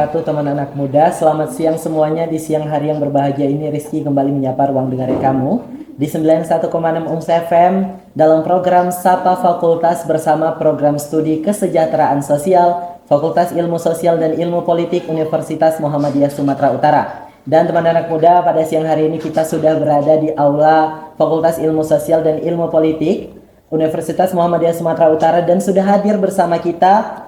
wabarakatuh teman anak muda. Selamat siang semuanya. Di siang hari yang berbahagia ini Rizky kembali menyapa ruang dengar kamu di 91,6 UMS FM dalam program Sapa Fakultas bersama program studi Kesejahteraan Sosial Fakultas Ilmu Sosial dan Ilmu Politik Universitas Muhammadiyah Sumatera Utara. Dan teman anak muda, pada siang hari ini kita sudah berada di aula Fakultas Ilmu Sosial dan Ilmu Politik Universitas Muhammadiyah Sumatera Utara dan sudah hadir bersama kita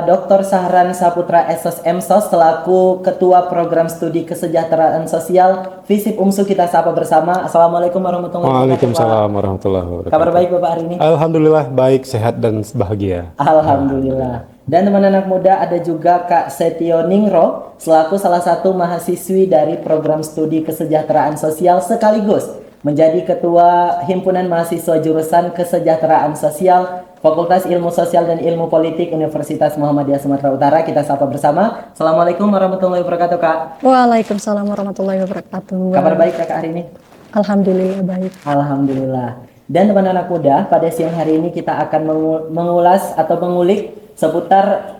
Dr. Sahran Saputra SS MSOS selaku Ketua Program Studi Kesejahteraan Sosial FISIP UMSU. Kita sapa bersama. Assalamualaikum warahmatullahi wabarakatuh. Waalaikumsalam warahmatullahi wabarakatuh. Kabar baik Bapak hari ini? Alhamdulillah baik, sehat dan bahagia. Alhamdulillah. Dan teman anak muda, ada juga Kak Setio Ningro selaku salah satu mahasiswi dari Program Studi Kesejahteraan Sosial sekaligus menjadi Ketua Himpunan Mahasiswa Jurusan Kesejahteraan Sosial Fakultas Ilmu Sosial dan Ilmu Politik Universitas Muhammadiyah Sumatera Utara. Kita sapa bersama. Assalamualaikum warahmatullahi wabarakatuh, Kak. Waalaikumsalam warahmatullahi wabarakatuh. Kabar baik Kak hari ini? Alhamdulillah baik. Alhamdulillah. Dan teman anak muda, pada siang hari ini kita akan mengulas atau mengulik seputar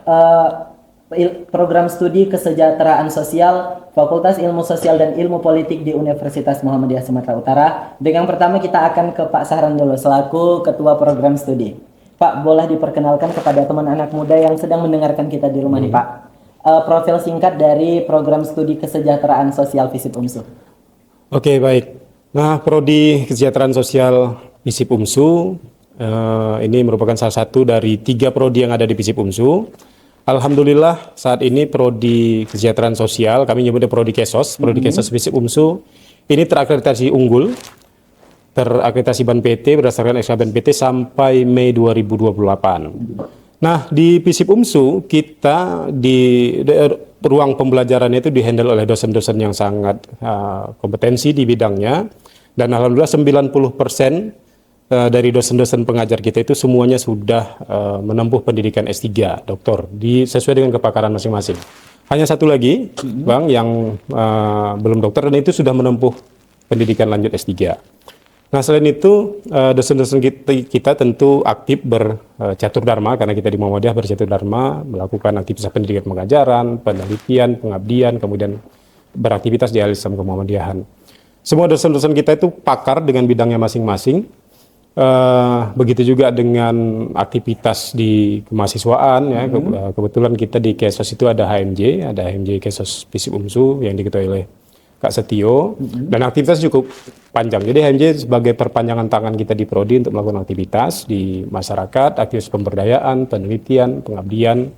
program studi Kesejahteraan Sosial Fakultas Ilmu Sosial dan Ilmu Politik di Universitas Muhammadiyah Sumatera Utara. Dengan pertama kita akan ke Pak Sahran dulu selaku Ketua Program Studi. Pak, boleh diperkenalkan kepada teman anak muda yang sedang mendengarkan kita di rumah nih Pak, profil singkat dari Program Studi Kesejahteraan Sosial FISIP UMSU. Oke, baik. Nah, Prodi Kesejahteraan Sosial FISIP UMSU ini merupakan salah satu dari 3 prodi yang ada di FISIP UMSU. Alhamdulillah saat ini Prodi Kesejahteraan Sosial, kami nyebutnya Prodi Kesos, Prodi Kesos FISIP UMSU ini terakreditasi unggul, terakreditasi BAN PT berdasarkan SK BAN PT sampai Mei 2028. Nah, di FISIP UMSU kita di ruang pembelajarannya itu dihandle oleh dosen-dosen yang sangat kompetensi di bidangnya, dan alhamdulillah 90% dari dosen-dosen pengajar kita itu semuanya sudah menempuh pendidikan S3, doktor, sesuai dengan kepakaran masing-masing. Hanya satu lagi, Bang, yang belum dokter dan itu sudah menempuh pendidikan lanjut S3. Nah, selain itu, dosen-dosen kita tentu aktif bercatur dharma, karena kita di Muhammadiyah bercatur dharma, melakukan aktivitas pendidikan pengajaran, penelitian, pengabdian, kemudian beraktivitas di Al-Islam Kemuhammadiyahan. Semua dosen-dosen kita itu pakar dengan bidangnya masing-masing. Begitu juga dengan aktivitas di kemahasiswaan ya. Kebetulan kita di Kesos itu ada HMJ Kesos FISIP UMSU yang diketuai oleh Kak Setio, dan aktivitas cukup panjang. Jadi HMJ sebagai perpanjangan tangan kita di prodi untuk melakukan aktivitas di masyarakat, aktivitas pemberdayaan, penelitian, pengabdian.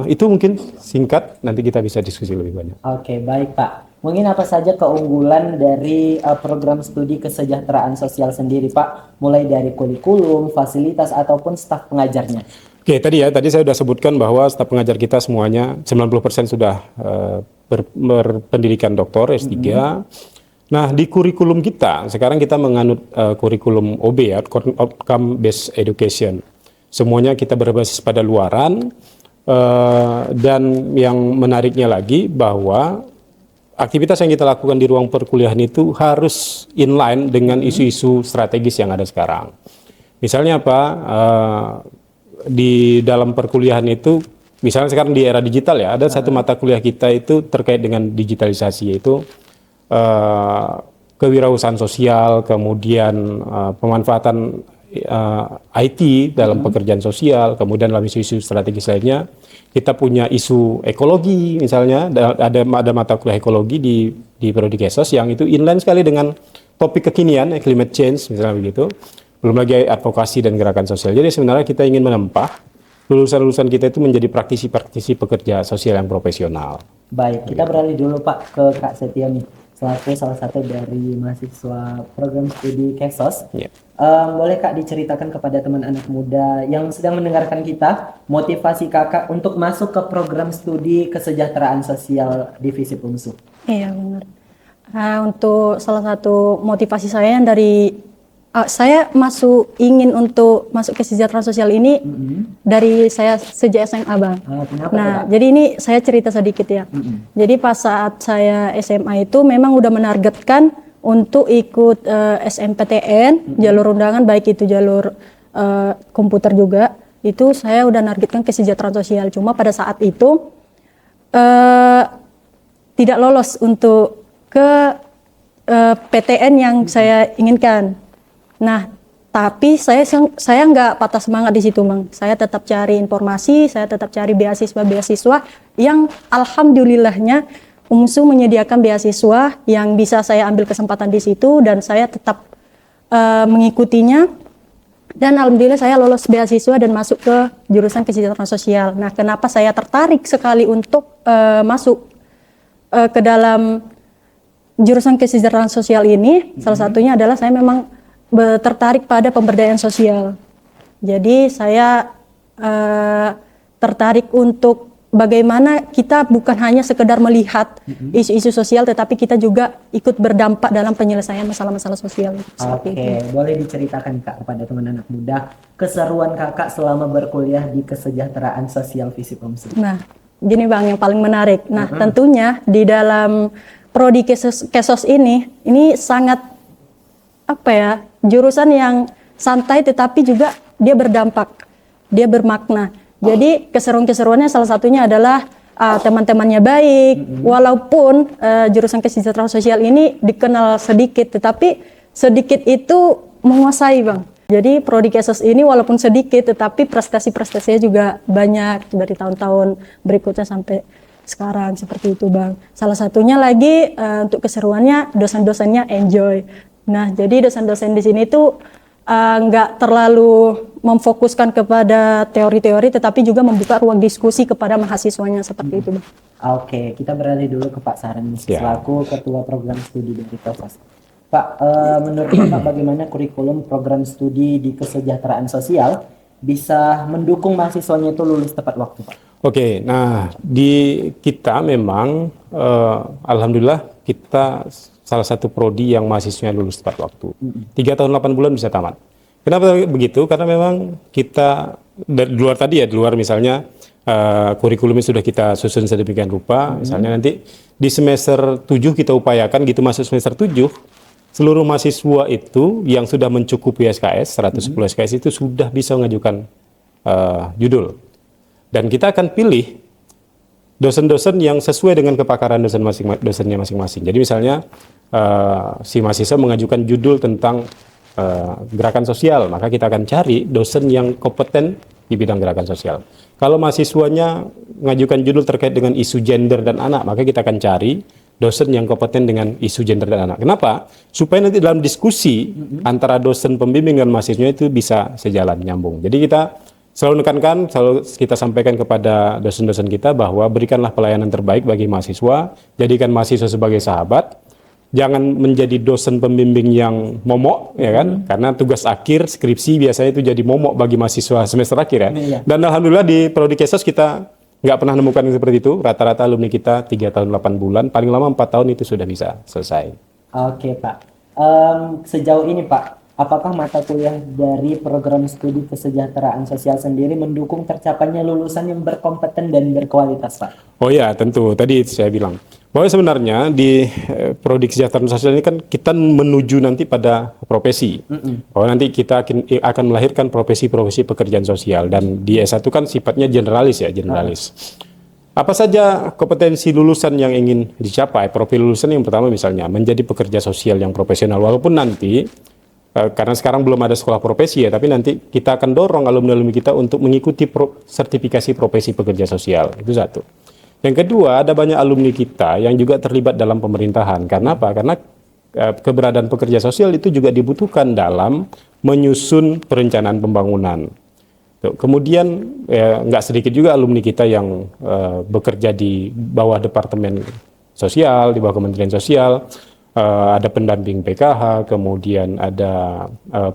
Itu mungkin singkat, nanti kita bisa diskusi lebih banyak. Oke, baik Pak. Mungkin apa saja keunggulan dari program studi kesejahteraan sosial sendiri, Pak? Mulai dari kurikulum, fasilitas, ataupun staf pengajarnya. Oke, tadi saya sudah sebutkan bahwa staf pengajar kita semuanya 90% sudah berpendidikan doktor S3. Nah, di kurikulum kita, sekarang kita menganut kurikulum OB ya, Outcome Based Education. Semuanya kita berbasis pada luaran, dan yang menariknya lagi bahwa aktivitas yang kita lakukan di ruang perkuliahan itu harus inline dengan isu-isu strategis yang ada sekarang. Misalnya apa? Di dalam perkuliahan itu, misalnya sekarang di era digital ya, ada satu mata kuliah kita itu terkait dengan digitalisasi, yaitu kewirausahaan sosial, kemudian pemanfaatan IT dalam pekerjaan sosial, kemudian dalam isu-isu strategis lainnya. Kita punya isu ekologi, misalnya ada mata kuliah ekologi di Prodi Kesos yang itu inline sekali dengan topik kekinian, climate change misalnya begitu. Belum lagi advokasi dan gerakan sosial. Jadi sebenarnya kita ingin menempah lulusan-lulusan kita itu menjadi praktisi-praktisi pekerja sosial yang profesional. Baik, kita beralih dulu Pak ke Kak Setio nih, selaku salah satu dari mahasiswa program studi Kesos. Boleh Kak diceritakan kepada teman anak muda yang sedang mendengarkan kita, motivasi Kakak untuk masuk ke program studi kesejahteraan sosial di FISIP UMSU? Iya benar. Untuk salah satu motivasi saya yang dari saya ingin untuk masuk kesejahteraan sosial ini dari saya sejak SMA Bang. Nah, jadi ini saya cerita sedikit ya. Jadi pas saat saya SMA itu memang udah menargetkan untuk ikut SMPTN, jalur undangan baik itu jalur komputer juga, itu saya udah nargetkan kesejahteraan sosial. Cuma pada saat itu eh, tidak lolos untuk ke PTN yang saya inginkan. Nah, tapi saya nggak patah semangat di situ, Bang. Saya tetap cari informasi, saya tetap cari beasiswa yang alhamdulillahnya UMSU menyediakan beasiswa yang bisa saya ambil kesempatan di situ dan saya tetap mengikutinya. Dan alhamdulillah saya lolos beasiswa dan masuk ke jurusan kesejahteraan sosial. Nah, kenapa saya tertarik sekali untuk masuk ke dalam jurusan kesejahteraan sosial ini? Salah satunya adalah saya memang tertarik pada pemberdayaan sosial. Jadi saya tertarik untuk bagaimana kita bukan hanya sekedar melihat isu-isu sosial, tetapi kita juga ikut berdampak dalam penyelesaian masalah-masalah sosial. Oke, boleh diceritakan Kak kepada teman anak muda keseruan Kakak selama berkuliah di kesejahteraan sosial FISIP UMSU? Nah, gini Bang, yang paling menarik. Nah, tentunya di dalam prodi Kesos ini sangat jurusan yang santai tetapi juga dia berdampak, dia bermakna. Jadi keseruan-keseruannya salah satunya adalah teman-temannya baik, walaupun jurusan kesejahteraan sosial ini dikenal sedikit, tetapi sedikit itu menguasai Bang. Jadi prodi Kesos ini walaupun sedikit, tetapi prestasi-prestasinya juga banyak dari tahun-tahun berikutnya sampai sekarang seperti itu Bang. Salah satunya lagi untuk keseruannya dosen-dosennya enjoy. Nah, jadi dosen-dosen di sini tuh nggak terlalu memfokuskan kepada teori-teori, tetapi juga membuka ruang diskusi kepada mahasiswanya seperti itu Bang. Oke, kita beralih dulu ke Pak Saran selaku Ketua Program Studi dari Kesos. Pak, menurut Pak bagaimana kurikulum program studi di kesejahteraan sosial bisa mendukung mahasiswanya itu lulus tepat waktu, Pak? Oke, nah di kita memang alhamdulillah kita salah satu prodi yang mahasiswanya lulus tepat waktu. 3 tahun 8 bulan bisa tamat. Kenapa begitu? Karena memang kita di luar misalnya kurikulumnya sudah kita susun sedemikian rupa. Misalnya nanti di semester 7 kita upayakan gitu masuk semester 7 seluruh mahasiswa itu yang sudah mencukupi SKS 110 SKS itu sudah bisa mengajukan judul. Dan kita akan pilih dosen-dosen yang sesuai dengan kepakaran dosennya masing-masing. Jadi misalnya si mahasiswa mengajukan judul tentang gerakan sosial, maka kita akan cari dosen yang kompeten di bidang gerakan sosial. Kalau mahasiswanya mengajukan judul terkait dengan isu gender dan anak, maka kita akan cari dosen yang kompeten dengan isu gender dan anak. Kenapa? Supaya nanti dalam diskusi antara dosen pembimbing dan mahasiswanya itu bisa sejalan, nyambung. Jadi kita selalu menekankan, selalu kita sampaikan kepada dosen-dosen kita bahwa berikanlah pelayanan terbaik bagi mahasiswa, jadikan mahasiswa sebagai sahabat, jangan menjadi dosen pembimbing yang momok, ya kan? Karena tugas akhir skripsi biasanya itu jadi momok bagi mahasiswa semester akhir ya. Dan alhamdulillah di Prodi Kesos kita nggak pernah nemukan yang seperti itu. Rata-rata alumni kita 3 tahun 8 bulan, paling lama 4 tahun itu sudah bisa selesai. Oke Pak, sejauh ini Pak, apakah mata kuliah dari program studi kesejahteraan sosial sendiri mendukung tercapainya lulusan yang berkompeten dan berkualitas, Pak? Oh ya, tentu. Tadi saya bilang bahwa sebenarnya di prodi kesejahteraan sosial ini kan kita menuju nanti pada profesi. Bahwa nanti kita akan melahirkan profesi-profesi pekerjaan sosial, dan di S1 kan sifatnya generalis ya, generalis. Apa saja kompetensi lulusan yang ingin dicapai? Profil lulusan yang pertama misalnya menjadi pekerja sosial yang profesional, walaupun nanti karena sekarang belum ada sekolah profesi ya, tapi nanti kita akan dorong alumni-alumni kita untuk mengikuti sertifikasi profesi pekerja sosial. Itu satu. Yang kedua, ada banyak alumni kita yang juga terlibat dalam pemerintahan. Karena apa? Karena keberadaan pekerja sosial itu juga dibutuhkan dalam menyusun perencanaan pembangunan. Kemudian nggak sedikit juga alumni kita yang bekerja di bawah Departemen Sosial, di bawah Kementerian Sosial. Ada pendamping PKH, kemudian ada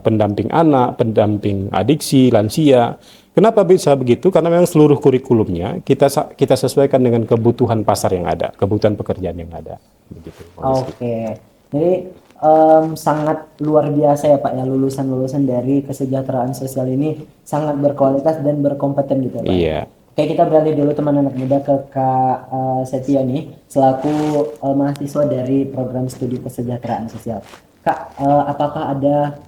pendamping anak, pendamping adiksi, lansia. Kenapa bisa begitu? Karena memang seluruh kurikulumnya kita sesuaikan dengan kebutuhan pasar yang ada, kebutuhan pekerjaan yang ada. Begitu. Oke, jadi sangat luar biasa ya Pak ya, lulusan-lulusan dari kesejahteraan sosial ini sangat berkualitas dan berkompeten gitu ya Pak. Iya. Oke, kita beralih dulu teman anak muda ke Kak Setia nih, selaku mahasiswa dari program studi kesejahteraan sosial. Kak, apakah ada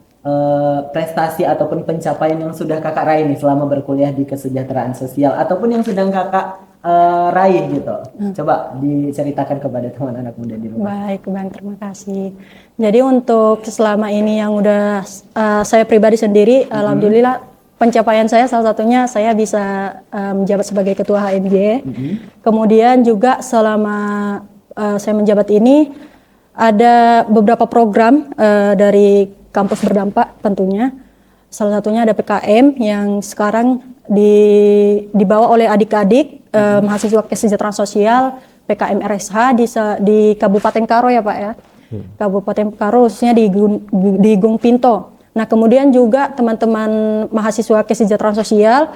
prestasi ataupun pencapaian yang sudah kakak raih nih selama berkuliah di kesejahteraan sosial, ataupun yang sedang kakak raih gitu? Coba diceritakan kepada teman anak muda di rumah. Baik, Bang, terima kasih. Jadi untuk selama ini yang udah saya pribadi sendiri, alhamdulillah pencapaian saya salah satunya saya bisa menjabat sebagai ketua HMJ. Kemudian juga selama saya menjabat ini ada beberapa program dari kampus berdampak tentunya. Salah satunya ada PKM yang sekarang dibawa oleh adik-adik mahasiswa kesejahteraan sosial PKM RSH di Kabupaten Karo ya Pak ya. Kabupaten Karo khususnya di Gung Pinto. Nah kemudian juga teman-teman mahasiswa kesejahteraan sosial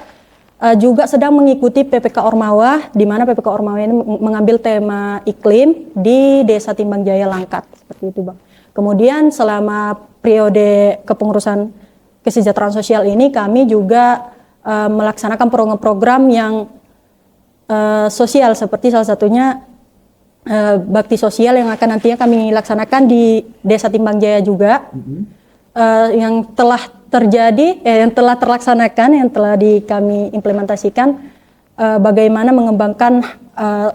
juga sedang mengikuti PPK Ormawa, di mana PPK Ormawa ini mengambil tema iklim di Desa Timbang Jaya Langkat seperti itu Bang. Kemudian selama periode kepengurusan kesejahteraan sosial ini kami juga melaksanakan program-program yang sosial seperti salah satunya bakti sosial yang akan nantinya kami laksanakan di Desa Timbang Jaya juga yang telah terjadi, yang telah terlaksanakan, yang telah kami implementasikan bagaimana mengembangkan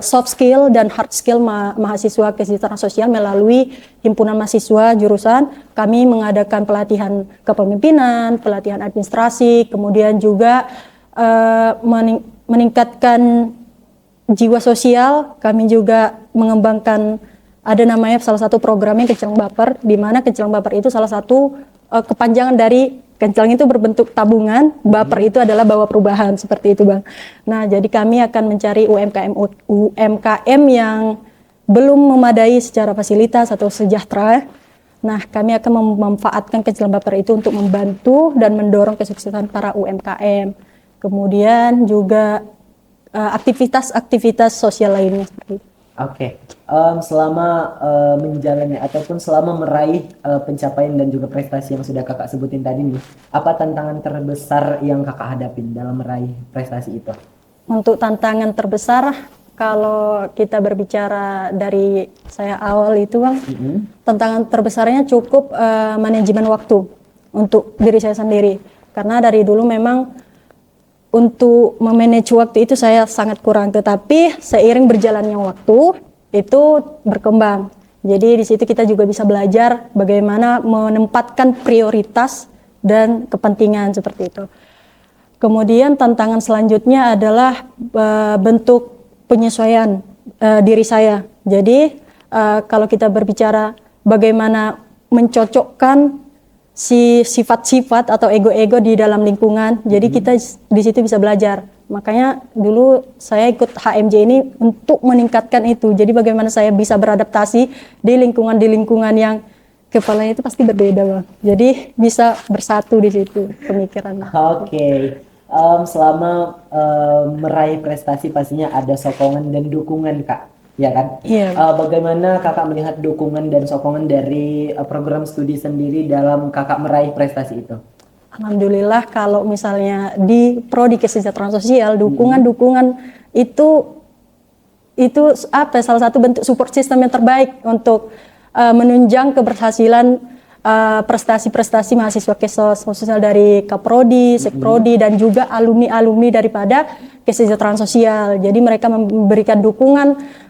soft skill dan hard skill mahasiswa kesejahteraan sosial melalui himpunan mahasiswa jurusan. Kami mengadakan pelatihan kepemimpinan, pelatihan administrasi, kemudian juga meningkatkan jiwa sosial. Kami juga mengembangkan ada namanya salah satu programnya Kecelang Baper, di mana Kecelang Baper itu salah satu kepanjangan dari Kecelang itu berbentuk tabungan, Baper itu adalah bawa perubahan seperti itu Bang. Nah jadi kami akan mencari UMKM yang belum memadai secara fasilitas atau sejahtera. Nah kami akan memanfaatkan Kecelang Baper itu untuk membantu dan mendorong kesuksesan para UMKM. Kemudian juga aktivitas-aktivitas sosial lainnya seperti itu. Oke, selama menjalani ataupun selama meraih pencapaian dan juga prestasi yang sudah kakak sebutin tadi nih, apa tantangan terbesar yang kakak hadapin dalam meraih prestasi itu? Untuk tantangan terbesar, kalau kita berbicara dari saya awal itu Bang, tantangan terbesarnya cukup manajemen waktu untuk diri saya sendiri. Karena dari dulu memang untuk memanage waktu itu saya sangat kurang, tetapi seiring berjalannya waktu itu berkembang. Jadi di situ kita juga bisa belajar bagaimana menempatkan prioritas dan kepentingan seperti itu. Kemudian tantangan selanjutnya adalah bentuk penyesuaian diri saya. Jadi kalau kita berbicara bagaimana mencocokkan si sifat-sifat atau ego-ego di dalam lingkungan. Jadi kita di situ bisa belajar. Makanya dulu saya ikut HMJ ini untuk meningkatkan itu. Jadi bagaimana saya bisa beradaptasi di lingkungan yang kepalanya itu pasti berbeda Bang. Jadi bisa bersatu di situ pemikirannya. Oke. Selama meraih prestasi pastinya ada sokongan dan dukungan Kak. Ya kan? Iya. Bagaimana kakak melihat dukungan dan sokongan dari program studi sendiri dalam kakak meraih prestasi itu? Alhamdulillah kalau misalnya di Prodi Kesejahteraan Sosial dukungan itu salah satu bentuk support system yang terbaik untuk menunjang keberhasilan prestasi-prestasi mahasiswa kesos khususnya dari Kaprodi, Sekprodi dan juga alumni-alumni daripada kesejahteraan sosial. Jadi mereka memberikan dukungan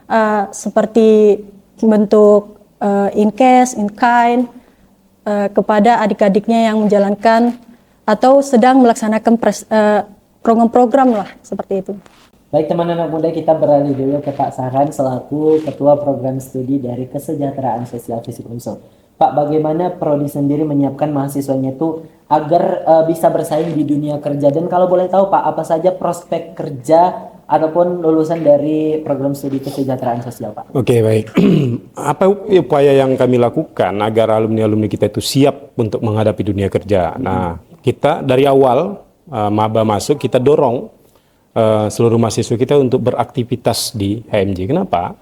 seperti bentuk in cash, in kind kepada adik-adiknya yang menjalankan atau sedang melaksanakan program-program lah seperti itu. Baik teman anak muda, kita beralih dulu ke Pak Saran selaku Ketua Program Studi dari Kesejahteraan Sosial FISIP Unsur. Pak, bagaimana Prodi sendiri menyiapkan mahasiswanya itu agar bisa bersaing di dunia kerja, dan kalau boleh tahu Pak, apa saja prospek kerja ataupun lulusan dari program studi kesejahteraan sosial Pak? Oke, baik. Apa upaya yang kami lakukan agar alumni-alumni kita itu siap untuk menghadapi dunia kerja? Nah, kita dari awal maba masuk kita dorong seluruh mahasiswa kita untuk beraktivitas di HMJ. Kenapa?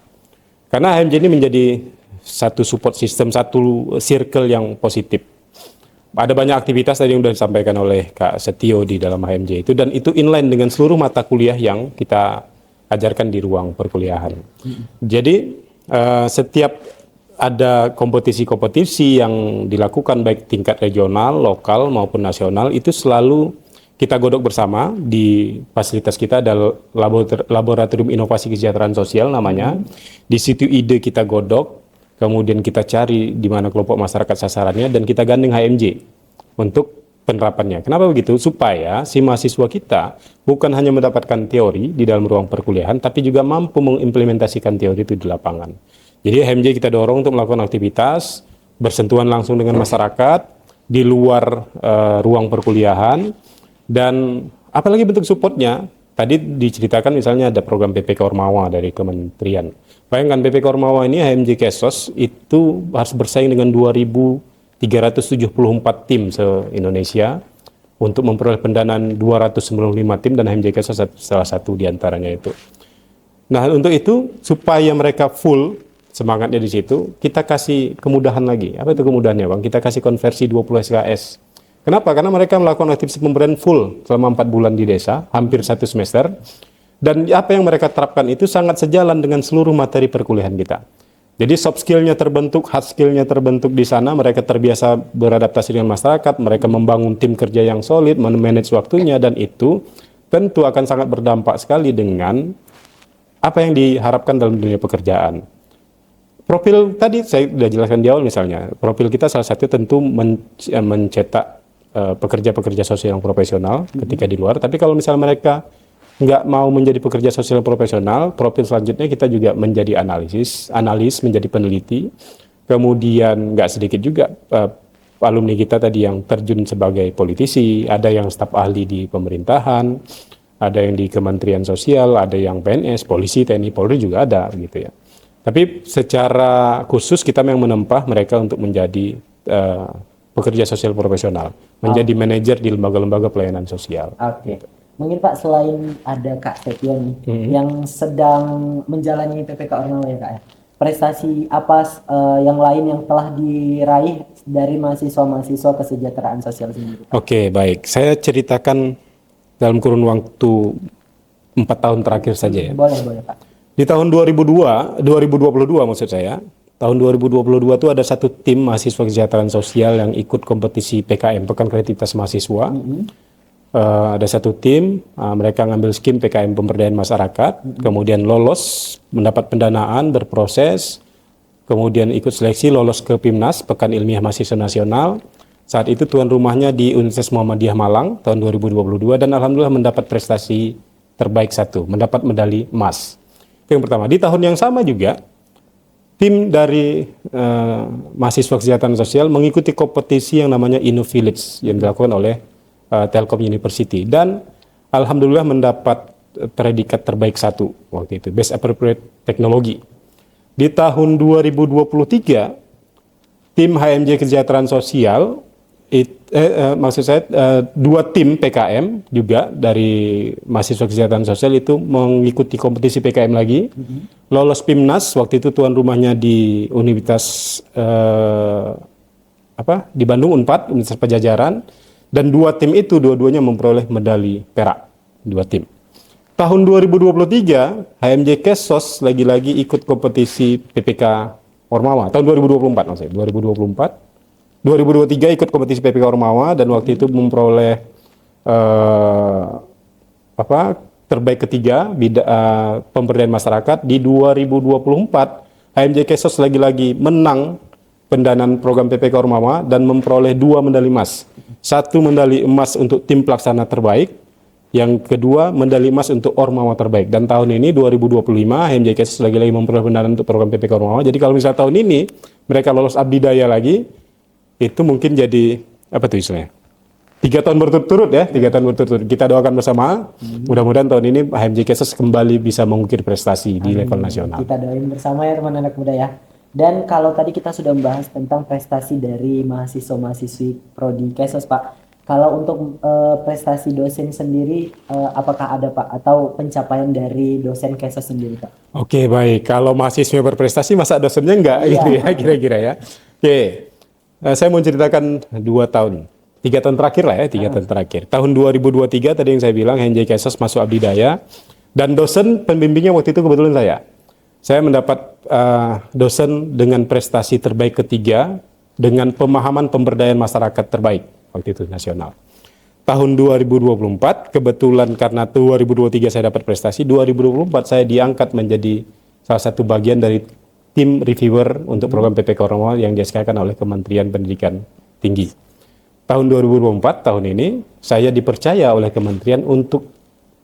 Karena HMJ ini menjadi satu support system, satu circle yang positif. Ada banyak aktivitas tadi yang sudah disampaikan oleh Kak Setio di dalam HMJ itu, dan itu inline dengan seluruh mata kuliah yang kita ajarkan di ruang perkuliahan. Jadi setiap ada kompetisi-kompetisi yang dilakukan baik tingkat regional, lokal maupun nasional, itu selalu kita godok bersama di fasilitas kita ada Laboratorium Inovasi Kesejahteraan Sosial namanya. Di situ ide kita godok, kemudian kita cari di mana kelompok masyarakat sasarannya dan kita gandeng HMJ untuk penerapannya. Kenapa begitu? Supaya si mahasiswa kita bukan hanya mendapatkan teori di dalam ruang perkuliahan, tapi juga mampu mengimplementasikan teori itu di lapangan. Jadi HMJ kita dorong untuk melakukan aktivitas bersentuhan langsung dengan masyarakat di luar ruang perkuliahan. Dan apalagi bentuk supportnya, tadi diceritakan misalnya ada program PPK Ormawa dari kementerian. Bayangkan PPK Ormawa ini HMJ Kesos itu harus bersaing dengan 2.374 tim se-Indonesia untuk memperoleh pendanaan 295 tim dan HMJ Kesos salah satu diantaranya itu. Nah untuk itu supaya mereka full semangatnya di situ, kita kasih kemudahan lagi. Apa itu kemudahannya, Bang? Kita kasih konversi 20 SKS. Kenapa? Karena mereka melakukan aktivitas pemberdayaan full selama 4 bulan di desa, hampir 1 semester. Dan apa yang mereka terapkan itu sangat sejalan dengan seluruh materi perkuliahan kita. Jadi soft skill-nya terbentuk, hard skill-nya terbentuk di sana, mereka terbiasa beradaptasi dengan masyarakat, mereka membangun tim kerja yang solid, manage waktunya, dan itu tentu akan sangat berdampak sekali dengan apa yang diharapkan dalam dunia pekerjaan. Profil tadi saya sudah jelaskan di awal misalnya, profil kita salah satu tentu mencetak pekerja-pekerja sosial yang profesional ketika di luar. Tapi kalau misalnya mereka nggak mau menjadi pekerja sosial yang profesional, profil selanjutnya kita juga menjadi analis menjadi peneliti. Kemudian nggak sedikit juga alumni kita tadi yang terjun sebagai politisi, ada yang staf ahli di pemerintahan, ada yang di Kementerian Sosial, ada yang PNS, polisi, TNI, Polri juga ada gitu ya. Tapi secara khusus kita memang menempa mereka untuk menjadi pekerja sosial profesional, menjadi manajer di lembaga-lembaga pelayanan sosial. Oke. Mungkin Pak, selain ada Kak Setio nih yang sedang menjalani PPK Ormawa ya Kak ya, prestasi apa yang lain yang telah diraih dari mahasiswa-mahasiswa kesejahteraan sosial sendiri? Oke, baik. Saya ceritakan dalam kurun waktu 4 tahun terakhir saja ya. Boleh Pak. Di tahun 2022 maksud saya, tahun 2022 itu ada satu tim mahasiswa kesejahteraan sosial yang ikut kompetisi PKM, Pekan Kreativitas Mahasiswa. Ada satu tim, mereka ngambil skim PKM pemberdayaan masyarakat, kemudian lolos, mendapat pendanaan, berproses, kemudian ikut seleksi, lolos ke PIMNAS, Pekan Ilmiah Mahasiswa Nasional. Saat itu tuan rumahnya di Universitas Muhammadiyah Malang tahun 2022 dan alhamdulillah mendapat prestasi terbaik 1, mendapat medali emas. Itu yang pertama. Di tahun yang sama juga, tim dari mahasiswa kesejahteraan sosial mengikuti kompetisi yang namanya InnoVillage yang dilakukan oleh Telkom University dan alhamdulillah mendapat predikat terbaik 1 waktu itu, Best Appropriate Technology. Di tahun 2023 tim HMJ Kesejahteraan Sosial maksud saya 2 tim PKM juga dari mahasiswa kesejahteraan sosial itu mengikuti kompetisi PKM lagi, lolos PIMNAS, waktu itu tuan rumahnya di Universitas di Bandung, Unpad, Universitas Pajajaran, dan 2 tim itu dua-duanya memperoleh medali perak, 2 tim. Tahun 2023 HMJ Kesos lagi-lagi ikut kompetisi PPK Ormawa tahun 2024 maksudnya 2023 ikut kompetisi PPK Ormawa dan waktu itu memperoleh terbaik ketiga pemberdayaan masyarakat. Di 2024 HMJ Kesos lagi-lagi menang pendanaan program PPK Ormawa dan memperoleh 2 medali emas. 1 medali emas untuk tim pelaksana terbaik, yang kedua medali emas untuk Ormawa terbaik. Dan tahun ini 2025 HMJ Kesos lagi-lagi memperoleh pendanaan untuk program PPK Ormawa. Jadi kalau misalnya tahun ini mereka lolos abdi daya lagi, itu mungkin jadi apa tuh istilahnya 3 tahun berturut-turut ya, 3 tahun berturut-turut. Kita doakan bersama, mudah-mudahan tahun ini HMJ Kesos kembali bisa mengukir prestasi di level nasional. Kita doain bersama ya teman anak muda ya. Dan kalau tadi kita sudah membahas tentang prestasi dari mahasiswa-mahasiswi Prodi Kesos Pak, kalau untuk prestasi dosen sendiri apakah ada Pak, atau pencapaian dari dosen Kesos sendiri Pak? Oke, baik. Kalau mahasiswa berprestasi masa dosennya enggak gitu ya kira-kira ya. Oke. Saya mau ceritakan 3 tahun terakhir lah ya, 3 tahun terakhir. Tahun 2023 tadi yang saya bilang HMJ Kesos masuk abdi daya dan dosen pembimbingnya waktu itu kebetulan saya. Saya mendapat dosen dengan prestasi terbaik ketiga dengan pemahaman pemberdayaan masyarakat terbaik waktu itu nasional. tahun 2024 kebetulan karena 2023 saya dapat prestasi, 2024 saya diangkat menjadi salah satu bagian dari tim reviewer untuk program PPK Ormawa yang diselenggarakan oleh Kementerian Pendidikan Tinggi. Tahun 2024 tahun ini saya dipercaya oleh kementerian untuk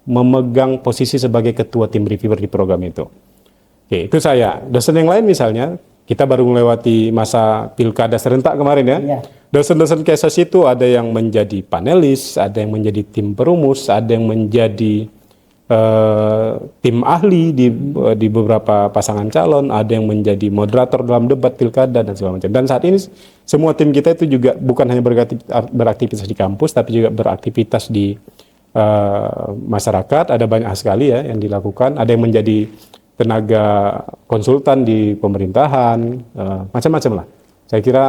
memegang posisi sebagai ketua tim reviewer di program itu. Oke, itu saya. Dosen yang lain misalnya, kita baru melewati masa pilkada serentak kemarin ya. Iya. Dosen-dosen KSOS itu ada yang menjadi panelis, ada yang menjadi tim perumus, ada yang menjadi tim ahli di beberapa pasangan calon, ada yang menjadi moderator dalam debat pilkada dan segala macam. Dan saat ini semua tim kita itu juga bukan hanya beraktivitas di kampus, tapi juga beraktivitas di masyarakat. Ada banyak sekali ya yang dilakukan. Ada yang menjadi tenaga konsultan di pemerintahan, macam-macam lah. Saya kira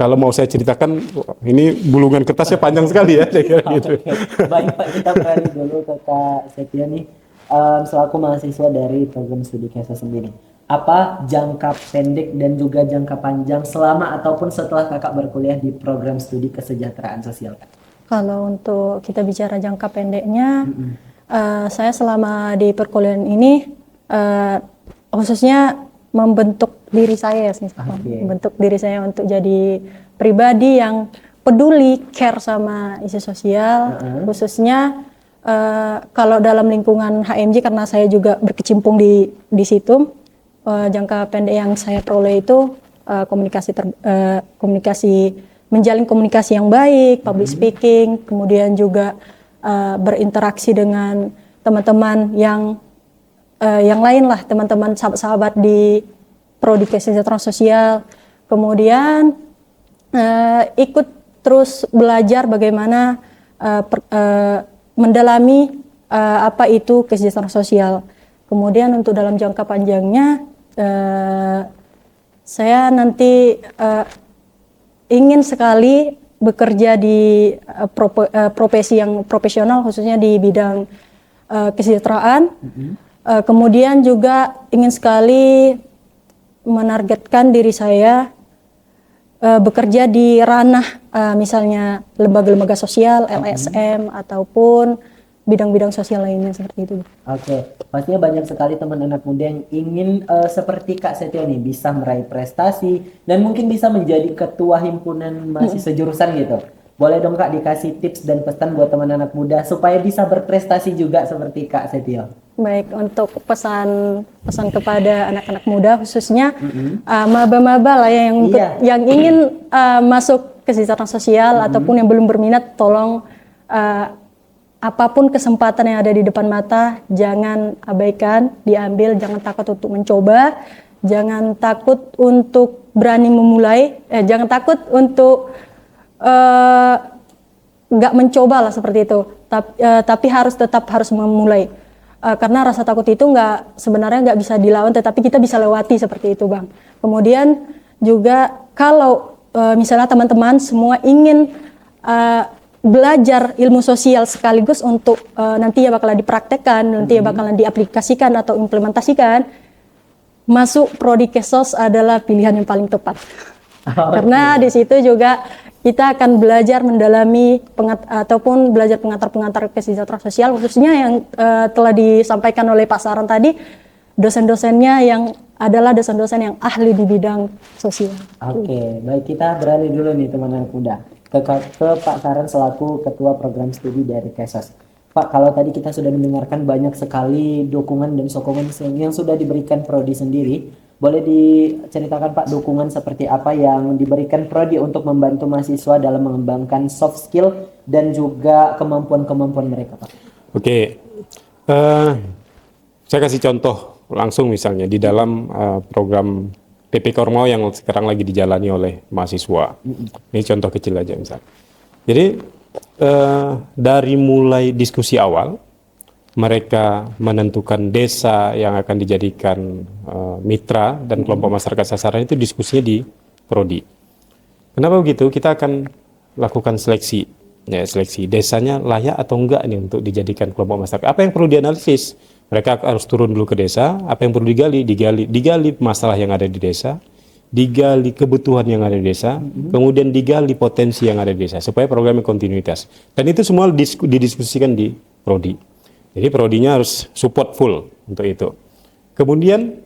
kalau mau saya ceritakan, ini bulungan kertasnya panjang sekali ya, saya kira gitu. Baik Pak, kita beralih dulu ke Kak Setia nih, selaku mahasiswa dari program studi KSOS sendiri. Apa jangka pendek dan juga jangka panjang selama ataupun setelah kakak berkuliah di program studi kesejahteraan sosial, Kak? Kalau untuk kita bicara jangka pendeknya, saya selama di perkuliahan ini khususnya membentuk diri saya sih, membentuk diri saya untuk jadi pribadi yang peduli, care sama isu sosial, khususnya kalau dalam lingkungan HMJ karena saya juga berkecimpung di situ. Jangka pendek yang saya peroleh itu menjalin komunikasi yang baik, public speaking, kemudian juga berinteraksi dengan teman-teman yang lain lah, teman-teman sahabat-sahabat di Prodi Kesejahteraan Sosial, kemudian ikut terus belajar bagaimana mendalami apa itu kesejahteraan sosial. Kemudian untuk dalam jangka panjangnya, saya nanti ingin sekali bekerja di profesi yang profesional, khususnya di bidang kesejahteraan. Kemudian juga ingin sekali menargetkan diri saya bekerja di ranah misalnya lembaga-lembaga sosial, LSM, ataupun bidang-bidang sosial lainnya seperti itu. Oke, pastinya banyak sekali teman anak muda yang ingin seperti Kak Setia nih bisa meraih prestasi dan mungkin bisa menjadi ketua himpunan mahasiswa jurusan gitu. Boleh dong Kak dikasih tips dan pesan buat teman anak muda supaya bisa berprestasi juga seperti Kak Setia. Baik, untuk pesan kepada anak-anak muda khususnya maba-maba lah yang ingin masuk kesejahteraan sosial ataupun yang belum berminat, tolong apapun kesempatan yang ada di depan mata jangan abaikan, diambil, jangan takut untuk mencoba, jangan takut untuk berani memulai, jangan takut untuk nggak mencoba lah seperti itu, tapi tetap harus memulai. Karena rasa takut itu sebenarnya nggak bisa dilawan, tetapi kita bisa lewati seperti itu, Bang. Kemudian juga kalau misalnya teman-teman semua ingin belajar ilmu sosial sekaligus untuk nanti ya bakalan dipraktekkan, nanti ya bakalan diaplikasikan atau implementasikan, masuk Prodi KSOS adalah pilihan yang paling tepat. Karena di situ juga kita akan belajar mendalami ataupun belajar pengantar-pengantar kesejahteraan sosial, khususnya yang telah disampaikan oleh Pak Saran tadi, dosen-dosennya yang adalah dosen-dosen yang ahli di bidang sosial. Oke, baik, kita beralih dulu nih teman anak muda ke Pak Saran selaku ketua program studi dari KSOS. Pak, kalau tadi kita sudah mendengarkan banyak sekali dukungan dan sokongan yang sudah diberikan Prodi sendiri, boleh diceritakan Pak dukungan seperti apa yang diberikan Prodi untuk membantu mahasiswa dalam mengembangkan soft skill dan juga kemampuan-kemampuan mereka, Pak? Oke, saya kasih contoh langsung misalnya di dalam program PPK Ormawa yang sekarang lagi dijalani oleh mahasiswa. Ini contoh kecil aja misalnya. Jadi dari mulai diskusi awal, mereka menentukan desa yang akan dijadikan mitra dan kelompok masyarakat sasaran itu diskusinya di Prodi. Kenapa begitu? Kita akan lakukan seleksi, ya, seleksi desanya layak atau enggak nih untuk dijadikan kelompok masyarakat. Apa yang perlu dianalisis? Mereka harus turun dulu ke desa. Apa yang perlu digali masalah yang ada di desa. digali kebutuhan yang ada di desa, kemudian digali potensi yang ada di desa supaya programnya kontinuitas. Dan itu semua didiskusikan di prodi. Jadi prodinya harus support full untuk itu. Kemudian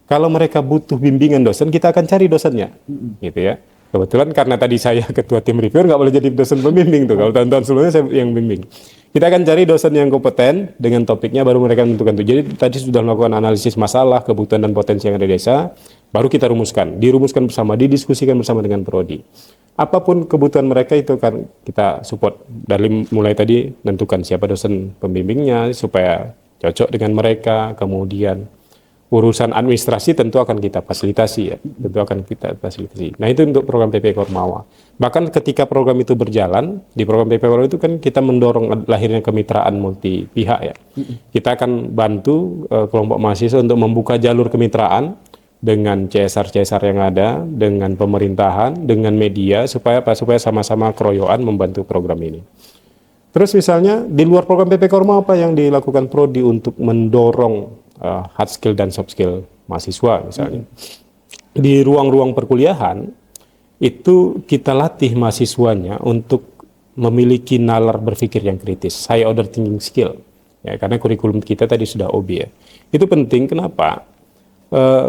kalau mereka butuh bimbingan dosen, kita akan cari dosennya, gitu ya. Kebetulan karena tadi saya ketua tim reviewer, nggak boleh jadi dosen pembimbing tuh. Kalau tahun-tahun sebelumnya saya yang bimbing. Kita akan cari dosen yang kompeten dengan topiknya, baru mereka menentukan tuh. Jadi tadi sudah melakukan analisis masalah, kebutuhan dan potensi yang ada di desa, baru kita dirumuskan bersama, didiskusikan bersama dengan prodi. Apapun kebutuhan mereka itu kan kita support. Dari mulai tadi tentukan siapa dosen pembimbingnya supaya cocok dengan mereka, kemudian urusan administrasi tentu akan kita fasilitasi ya, Nah itu untuk program PP Kormawa. Bahkan ketika program itu berjalan, di program PP Kormawa itu kan kita mendorong lahirnya kemitraan multi pihak ya. Kita akan bantu kelompok mahasiswa untuk membuka jalur kemitraan dengan CSR yang ada, dengan pemerintahan, dengan media supaya sama-sama keroyokan membantu program ini. Terus misalnya di luar program PP Kormawa apa yang dilakukan prodi untuk mendorong hard skill dan soft skill mahasiswa misalnya. Di ruang-ruang perkuliahan itu kita latih mahasiswanya untuk memiliki nalar berpikir yang kritis, high order thinking skill. Ya, karena kurikulum kita tadi sudah OB ya. Itu penting kenapa?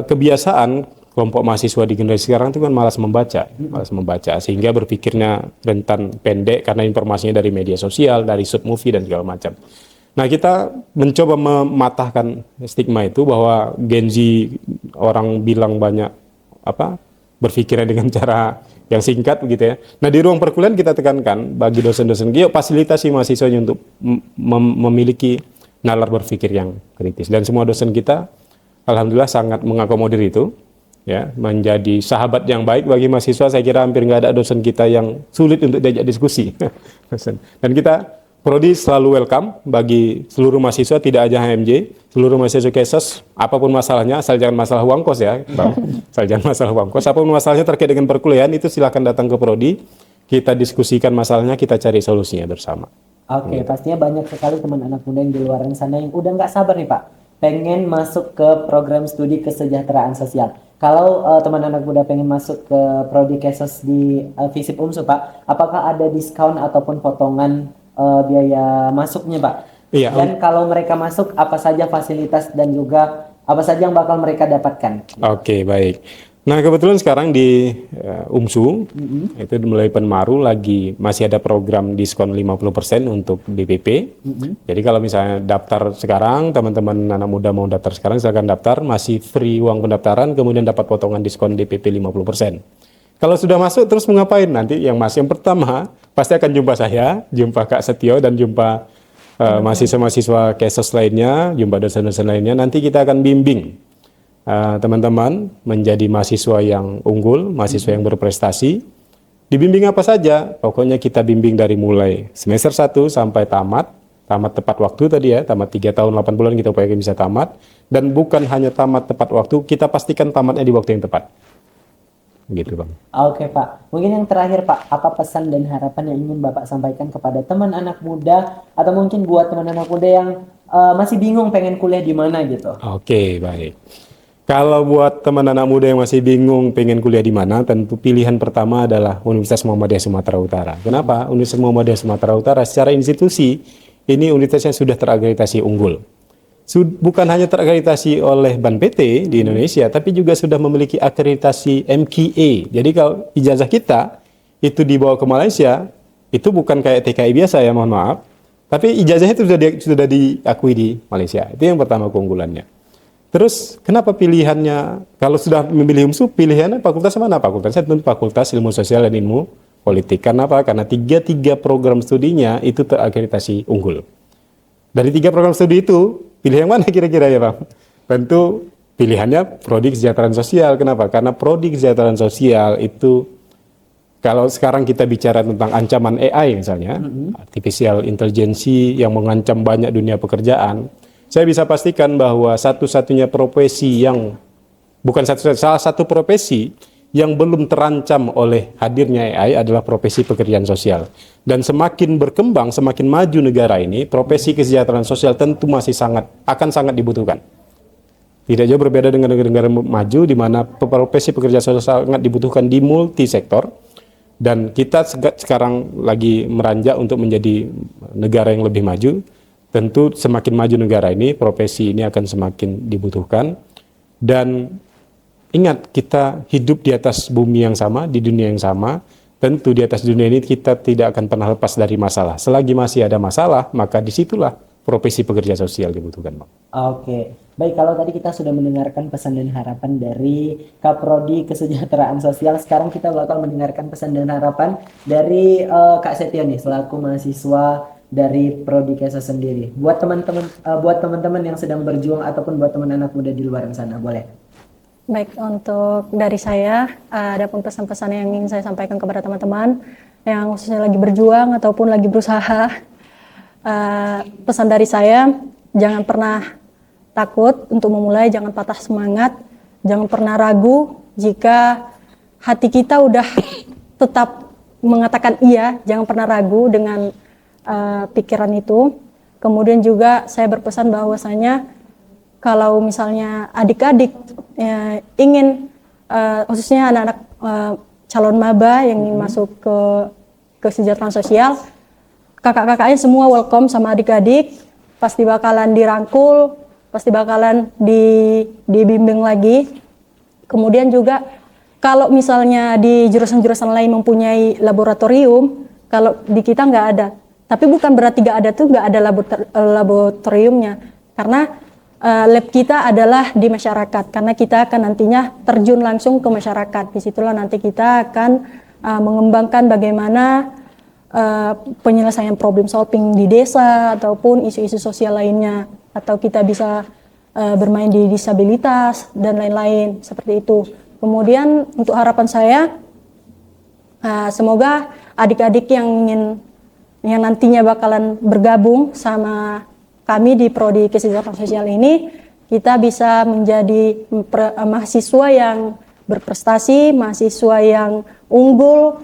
Kebiasaan kelompok mahasiswa di generasi sekarang itu kan malas membaca sehingga berpikirnya rentan pendek karena informasinya dari media sosial, dari sub movie dan segala macam. Nah kita mencoba mematahkan stigma itu bahwa Gen Z orang bilang banyak berpikirnya dengan cara yang singkat begitu ya. Nah di ruang perkuliahan kita tekankan bagi dosen-dosen, yuk fasilitasi mahasiswanya untuk memiliki nalar berpikir yang kritis. Dan semua dosen kita alhamdulillah sangat mengakomodir itu, ya, menjadi sahabat yang baik bagi mahasiswa. Saya kira hampir nggak ada dosen kita yang sulit untuk diajak diskusi. Dan kita prodi selalu welcome bagi seluruh mahasiswa, tidak aja HMJ, seluruh mahasiswa KSOS, apapun masalahnya, asal jangan masalah uang kos ya, Bang. Asal jangan masalah uang kos, apapun masalahnya terkait dengan perkuliahan, itu silahkan datang ke prodi, kita diskusikan masalahnya, kita cari solusinya bersama. Oke, pastinya banyak sekali teman anak muda yang di luar sana yang udah nggak sabar nih Pak, pengen masuk ke program studi kesejahteraan sosial. Kalau teman anak muda pengen masuk ke prodi KSOS di FISIP UMSU Pak, apakah ada diskon ataupun potongan biaya masuknya Pak? Iya. Dan kalau mereka masuk, apa saja fasilitas dan juga apa saja yang bakal mereka dapatkan? Oke, baik. Nah kebetulan sekarang di UMSU itu mulai Penmaru masih ada program diskon 50% untuk DPP. Jadi kalau misalnya daftar sekarang, teman-teman anak muda mau daftar sekarang, silakan daftar, masih free uang pendaftaran, kemudian dapat potongan diskon DPP 50%. Kalau sudah masuk terus mengapain nanti? Yang pertama pasti akan jumpa saya, jumpa Kak Setio dan jumpa mahasiswa-mahasiswa KSOS lainnya, jumpa dosen-dosen lainnya. Nanti kita akan bimbing teman-teman menjadi mahasiswa yang unggul, mahasiswa yang berprestasi. Dibimbing apa saja? Pokoknya kita bimbing dari mulai semester 1 sampai tamat tepat waktu tadi ya, tamat 3 tahun 8 bulan kita upayakan bisa tamat. Dan bukan hanya tamat tepat waktu, kita pastikan tamatnya di waktu yang tepat. Gitu Bang. Oke Pak, mungkin yang terakhir Pak, apa pesan dan harapan yang ingin Bapak sampaikan kepada teman anak muda atau mungkin buat teman anak muda yang masih bingung pengen kuliah di mana gitu? Oke, baik. Kalau buat teman anak muda yang masih bingung pengen kuliah di mana, tentu pilihan pertama adalah Universitas Muhammadiyah Sumatera Utara. Kenapa? Universitas Muhammadiyah Sumatera Utara secara institusi ini universitasnya sudah terakreditasi unggul. Bukan hanya terakreditasi oleh BAN PT di Indonesia, tapi juga sudah memiliki akreditasi MKA. Jadi kalau ijazah kita itu dibawa ke Malaysia, itu bukan kayak TKI biasa ya, mohon maaf. Tapi ijazahnya itu sudah diakui di Malaysia. Itu yang pertama keunggulannya. Terus kenapa pilihannya, kalau sudah memilih UMSU, pilihannya fakultas mana? Fakultasnya tentu Fakultas Ilmu Sosial dan Ilmu Politik. Karena apa? Karena tiga program studinya itu terakreditasi unggul. Dari 3 program studi itu, pilih yang mana kira-kira ya Bang? Tentu pilihannya Prodi Kesejahteraan Sosial. Kenapa? Karena Prodi Kesejahteraan Sosial itu, kalau sekarang kita bicara tentang ancaman AI misalnya, Artificial Intelligence yang mengancam banyak dunia pekerjaan, saya bisa pastikan bahwa satu-satunya profesi yang, salah satu profesi yang belum terancam oleh hadirnya AI adalah profesi pekerjaan sosial. Dan semakin berkembang, semakin maju negara ini, profesi kesejahteraan sosial tentu akan sangat dibutuhkan. Tidak jauh berbeda dengan negara-negara maju di mana profesi pekerja sosial sangat dibutuhkan di multi sektor, dan kita sekarang lagi meranjak untuk menjadi negara yang lebih maju. Tentu semakin maju negara ini, profesi ini akan semakin dibutuhkan. Dan ingat, kita hidup di atas bumi yang sama, di dunia yang sama. Tentu di atas dunia ini kita tidak akan pernah lepas dari masalah. Selagi masih ada masalah, maka disitulah profesi pekerja sosial dibutuhkan, Bang. Oke, baik, kalau tadi kita sudah mendengarkan pesan dan harapan dari Kaprodi Kesejahteraan Sosial, sekarang kita bakal mendengarkan pesan dan harapan dari Kak Setio nih, selaku mahasiswa dari Prodi Kesa sendiri. Buat teman-teman yang sedang berjuang ataupun buat teman anak muda di luar sana, boleh. Baik, untuk dari saya, ada pun pesan-pesan yang ingin saya sampaikan kepada teman-teman yang khususnya lagi berjuang ataupun lagi berusaha. Pesan dari saya, jangan pernah takut untuk memulai, jangan patah semangat, jangan pernah ragu. Jika hati kita udah tetap mengatakan iya, jangan pernah ragu dengan pikiran itu. Kemudian juga saya berpesan bahwasanya kalau misalnya adik-adik ingin, khususnya anak-anak calon maba yang ingin masuk ke kesejahteraan sosial, kakak-kakaknya semua welcome sama adik-adik, pasti bakalan dirangkul, pasti bakalan dibimbing lagi. Kemudian juga kalau misalnya di jurusan-jurusan lain mempunyai laboratorium, kalau di kita nggak ada. Tapi bukan berarti nggak ada tuh nggak ada laboratoriumnya, karena lab kita adalah di masyarakat, karena kita akan nantinya terjun langsung ke masyarakat. Disitulah nanti kita akan mengembangkan bagaimana penyelesaian problem solving di desa ataupun isu-isu sosial lainnya, atau kita bisa bermain di disabilitas dan lain-lain seperti itu. Kemudian untuk harapan saya, semoga adik-adik yang nantinya bakalan bergabung sama kami di Prodi Kesejahteraan Sosial ini, kita bisa menjadi mahasiswa yang berprestasi, mahasiswa yang unggul,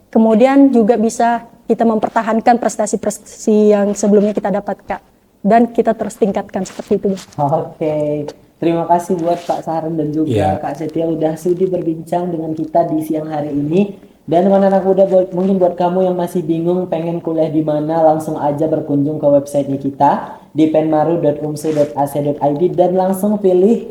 kemudian juga bisa kita mempertahankan prestasi-prestasi yang sebelumnya kita dapatkan dan kita terus tingkatkan seperti itu. Oke, terima kasih buat Kak Saran dan juga Kak Setia udah sudi berbincang dengan kita di siang hari ini. Dan anak-anak muda, mungkin buat kamu yang masih bingung pengen kuliah di mana, langsung aja berkunjung ke websitenya kita di penmaru.umsu.ac.id dan langsung pilih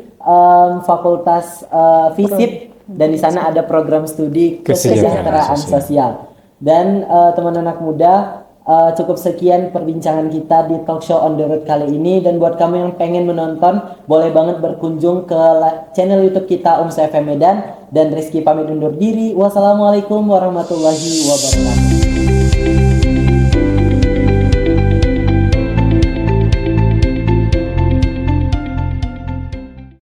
fakultas FISIP, dan di sana ada program studi kesejahteraan sosial. Dan teman anak muda, cukup sekian perbincangan kita di talk show on the road kali ini. Dan buat kamu yang pengen menonton, boleh banget berkunjung ke channel YouTube kita UMSU FM Medan. Dan Rizky pamit undur diri. Wassalamualaikum warahmatullahi wabarakatuh.